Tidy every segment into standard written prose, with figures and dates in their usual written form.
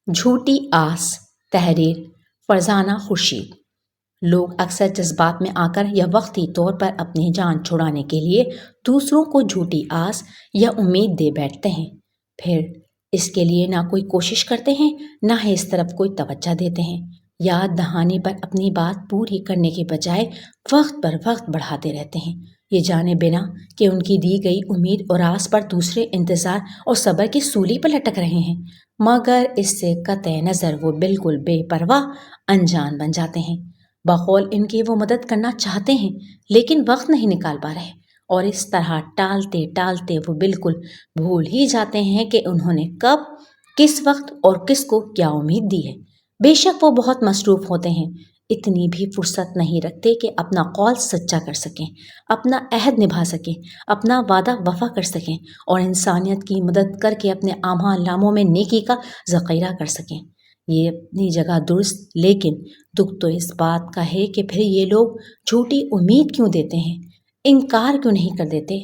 جھوٹی آس، تحریر فرزانہ خورشید۔ لوگ اکثر جذبات میں آ کر یا وقتی طور پر اپنی جان چھڑانے کے لیے دوسروں کو جھوٹی آس یا امید دے بیٹھتے ہیں، پھر اس کے لیے نہ کوئی کوشش کرتے ہیں، نہ ہی اس طرف کوئی توجہ دیتے ہیں۔ یاد دہانی پر اپنی بات پوری کرنے کے بجائے وقت پر وقت بڑھاتے رہتے ہیں، یہ جانے بنا کہ ان کی دی گئی امید اور آس پر دوسرے انتظار اور صبر کی سولی پر لٹک رہے ہیں، مگر اس سے قطع نظر وہ بالکل بے پرواہ انجان بن جاتے ہیں۔ بقول ان کی وہ مدد کرنا چاہتے ہیں لیکن وقت نہیں نکال پا رہے، اور اس طرح ٹالتے ٹالتے وہ بالکل بھول ہی جاتے ہیں کہ انہوں نے کب، کس وقت اور کس کو کیا امید دی ہے۔ بے شک وہ بہت مصروف ہوتے ہیں، اتنی بھی فرصت نہیں رکھتے کہ اپنا قول سچا کر سکیں، اپنا عہد نبھا سکیں، اپنا وعدہ وفا کر سکیں اور انسانیت کی مدد کر کے اپنے اعمال ناموں میں نیکی کا ذخیرہ کر سکیں۔ یہ اپنی جگہ درست، لیکن دکھ تو اس بات کا ہے کہ پھر یہ لوگ جھوٹی امید کیوں دیتے ہیں، انکار کیوں نہیں کر دیتے۔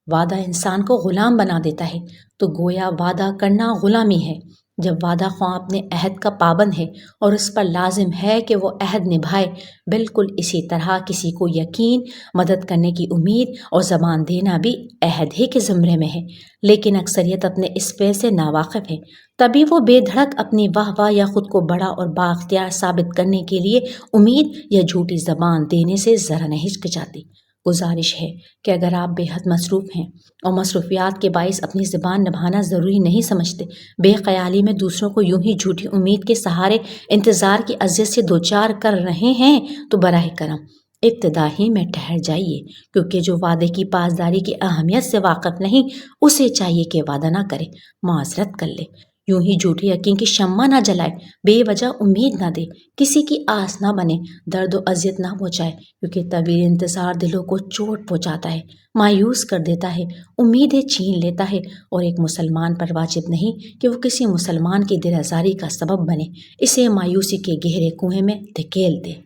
وعدہ انسان کو غلام بنا دیتا ہے، تو گویا وعدہ کرنا غلامی ہے۔ جب وعدہ خواہ اپنے عہد کا پابند ہے اور اس پر لازم ہے کہ وہ عہد نبھائے، بالکل اسی طرح کسی کو یقین، مدد کرنے کی امید اور زبان دینا بھی عہد ہی کے زمرے میں ہے، لیکن اکثریت اپنے اس فعل سے ناواقف ہے، تبھی وہ بے دھڑک اپنی واہ واہ یا خود کو بڑا اور بااختیار ثابت کرنے کے لیے امید یا جھوٹی زبان دینے سے ذرا نہیں ہچکچاتی۔ گزارش ہے کہ اگر آپ بے حد مصروف ہیں اور مصروفیات کے باعث اپنی زبان نبھانا ضروری نہیں سمجھتے، بے خیالی میں دوسروں کو یوں ہی جھوٹی امید کے سہارے انتظار کی اذیت سے دوچار کر رہے ہیں، تو براہ کرم ابتدا ہی میں ٹھہر جائیے، کیونکہ جو وعدے کی پاسداری کی اہمیت سے واقف نہیں، اسے چاہیے کہ وعدہ نہ کرے، معذرت کر لے، یوں ہی جھوٹی یقین کی شمع نہ جلائے، بے وجہ امید نہ دے، کسی کی آس نہ بنے، درد و اذیت نہ پہنچائے، کیونکہ طویل انتظار دلوں کو چوٹ پہنچاتا ہے، مایوس کر دیتا ہے، امیدیں چھین لیتا ہے، اور ایک مسلمان پر واجب نہیں کہ وہ کسی مسلمان کی دل آزاری کا سبب بنے، اسے مایوسی کے گہرے کنویں میں دھکیل دے۔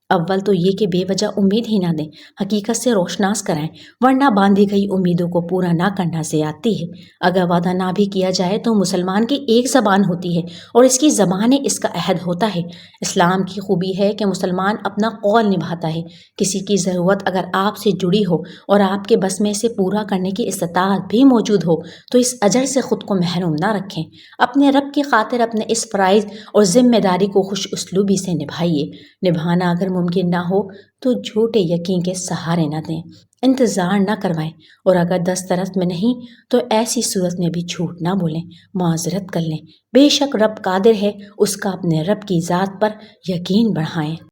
اول تو یہ کہ بے وجہ امید ہی نہ دیں، حقیقت سے روشناس کرائیں، ورنہ باندھی گئی امیدوں کو پورا نہ کرنا زیادتی ہے۔ اگر وعدہ نہ بھی کیا جائے تو مسلمان کی ایک زبان ہوتی ہے اور اس کی زبان اس کا عہد ہوتا ہے۔ اسلام کی خوبی ہے کہ مسلمان اپنا قول نبھاتا ہے۔ کسی کی ضرورت اگر آپ سے جڑی ہو اور آپ کے بس میں اسے پورا کرنے کی استطاعت بھی موجود ہو تو اس اجر سے خود کو محروم نہ رکھیں۔ اپنے رب کی خاطر اپنے اس فرائض اور ذمہ داری کو خوش اسلوبی سے نبھائیے۔ نبھانا اگر ممکن نہ ہو تو جھوٹے یقین کے سہارے نہ دیں، انتظار نہ کروائیں، اور اگر دسترس میں نہیں تو ایسی صورت میں بھی جھوٹ نہ بولیں، معذرت کر لیں۔ بے شک رب قادر ہے، اس کا اپنے رب کی ذات پر یقین بڑھائیں۔